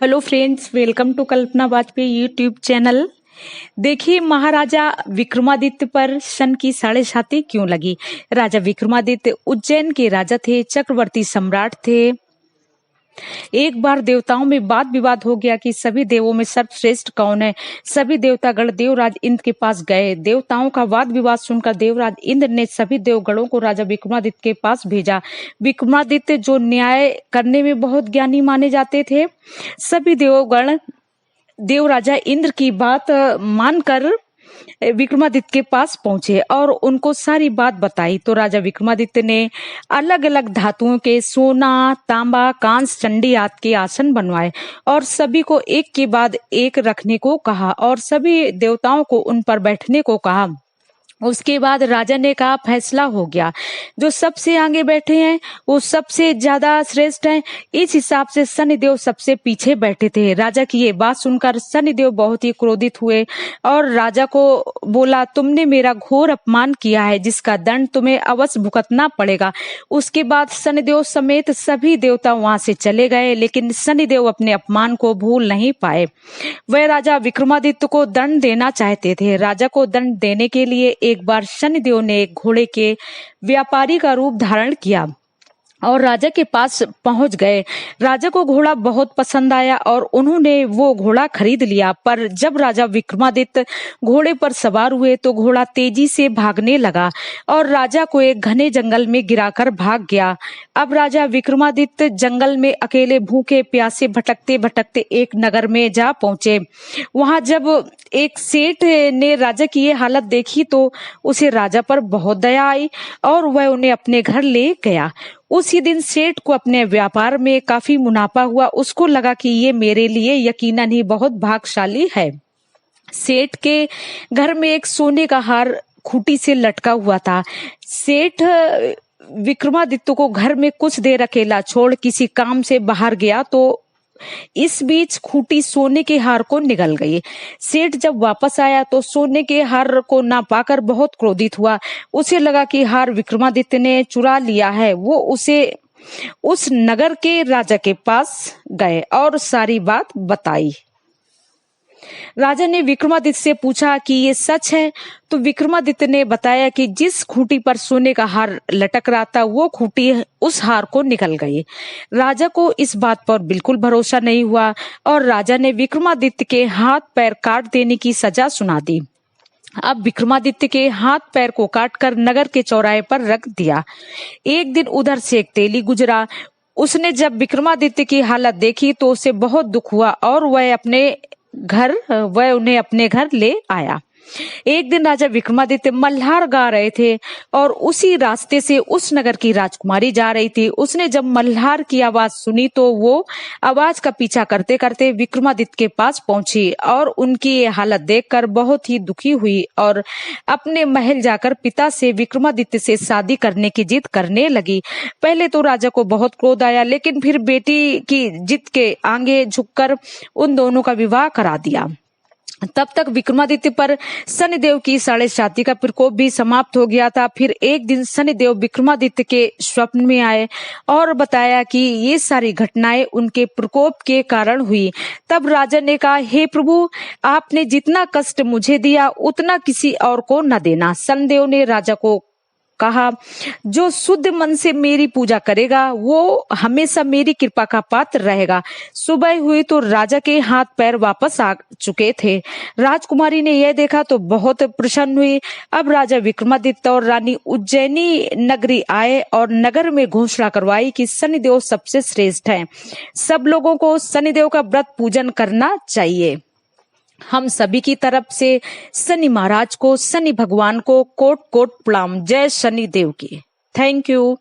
Hello friends, welcome to Kalpana Vajpayee YouTube channel. देखिए, महाराजा विक्रमादित्य पर सन की 7.5 क्यों लगी। राजा विक्रमादित्य उज्जैन के राजा थे, चक्रवर्ती सम्राट थे। एक बार देवताओं में वाद विवाद हो गया कि सभी देवों में सर्वश्रेष्ठ कौन है। सभी देवतागण देवराज इंद्र के पास गए। देवताओं का वाद विवाद सुनकर देवराज इंद्र ने सभी देवगणों को राजा विक्रमादित्य के पास भेजा। विक्रमादित्य जो न्याय करने में बहुत ज्ञानी माने जाते थे, सभी देवगण देवराजा इंद्र की बात मानकर विक्रमादित्य के पास पहुंचे और उनको सारी बात बताई। तो राजा विक्रमादित्य ने अलग अलग धातुओं के सोना, तांबा, कांस, चंडी आदि के आसन बनवाए और सभी को एक के बाद एक रखने को कहा और सभी देवताओं को उन पर बैठने को कहा। उसके बाद राजा ने कहा, फैसला हो गया, जो सबसे आगे बैठे हैं वो सबसे ज्यादा श्रेष्ठ हैं। इस हिसाब से शनिदेव सबसे पीछे बैठे थे। राजा की ये बात सुनकर शनिदेव बहुत ही क्रोधित हुए और राजा को बोला, तुमने मेरा घोर अपमान किया है, जिसका दंड तुम्हें अवश्य भुगतना पड़ेगा। उसके बाद शनिदेव समेत सभी देवता वहां से चले गए, लेकिन शनिदेव अपने अपमान को भूल नहीं पाए। वह राजा विक्रमादित्य को दंड देना चाहते थे। राजा को दंड देने के लिए एक बार शनिदेव ने एक घोड़े के व्यापारी का रूप धारण किया और राजा के पास पहुंच गए। राजा को घोड़ा बहुत पसंद आया और उन्होंने वो घोड़ा खरीद लिया। पर जब राजा विक्रमादित्य घोड़े पर सवार हुए तो घोड़ा तेजी से भागने लगा और राजा को एक घने जंगल में गिराकर भाग गया। अब राजा विक्रमादित्य जंगल में अकेले भूखे प्यासे भटकते भटकते एक नगर में जा पहुंचे। वहां जब एक सेठ ने राजा की ये हालत देखी तो उसे राजा पर बहुत दया आई और वह उन्हें अपने घर ले गया। उसी दिन सेठ को अपने व्यापार में काफी मुनाफा हुआ। उसको लगा कि ये मेरे लिए यकीनन ही बहुत भाग्यशाली है। सेठ के घर में एक सोने का हार खूंटी से लटका हुआ था। सेठ विक्रमादित्य को घर में कुछ देर अकेला छोड़ किसी काम से बाहर गया तो इस बीच खूंटी सोने के हार को निगल गई। सेठ जब वापस आया तो सोने के हार को ना पाकर बहुत क्रोधित हुआ। उसे लगा कि हार विक्रमादित्य ने चुरा लिया है। वो उसे उस नगर के राजा के पास गए और सारी बात बताई। राजा ने विक्रमादित्य से पूछा कि ये सच है। तो विक्रमादित्य ने बताया कि जिस खूंटी पर सोने का हार लटक रहा था वो खूंटी उस हार को निकल गई। राजा को इस बात पर बिल्कुल भरोसा नहीं हुआ और राजा ने विक्रमादित्य के हाथ पैर काट देने की सजा सुना दी। अब विक्रमादित्य के हाथ पैर को काटकर नगर के चौराहे पर रख दिया। एक दिन उधर से एक तेली गुजरा। उसने जब विक्रमादित्य की हालत देखी तो उसे बहुत दुख हुआ और वह उन्हें अपने घर ले आया। एक दिन राजा विक्रमादित्य मल्हार गा रहे थे और उसी रास्ते से उस नगर की राजकुमारी जा रही थी। उसने जब मल्हार की आवाज सुनी तो वो आवाज का पीछा करते करते विक्रमादित्य के पास पहुंची और उनकी ये हालत देखकर बहुत ही दुखी हुई और अपने महल जाकर पिता से विक्रमादित्य से शादी करने की जिद करने लगी। पहले तो राजा को बहुत क्रोध आया, लेकिन फिर बेटी की जिद के आगे झुककर उन दोनों का विवाह करा दिया। तब तक विक्रमादित्य पर शनिदेव की 7.5 का प्रकोप भी समाप्त हो गया था। फिर एक दिन शनिदेव विक्रमादित्य के स्वप्न में आए और बताया कि ये सारी घटनाएं उनके प्रकोप के कारण हुई। तब राजा ने कहा, हे प्रभु, आपने जितना कष्ट मुझे दिया उतना किसी और को न देना। शनिदेव ने राजा को कहा, जो शुद्ध मन से मेरी पूजा करेगा वो हमेशा मेरी कृपा का पात्र रहेगा। सुबह हुई तो राजा के हाथ पैर वापस आ चुके थे। राजकुमारी ने यह देखा तो बहुत प्रसन्न हुई। अब राजा विक्रमादित्य और रानी उज्जैनी नगरी आए और नगर में घोषणा करवाई कि शनिदेव सबसे श्रेष्ठ हैं। सब लोगों को शनिदेव का व्रत पूजन करना चाहिए। हम सभी की तरफ से शनि महाराज को, शनि भगवान को कोट कोट प्रणाम। जय शनि देव की। Thank you.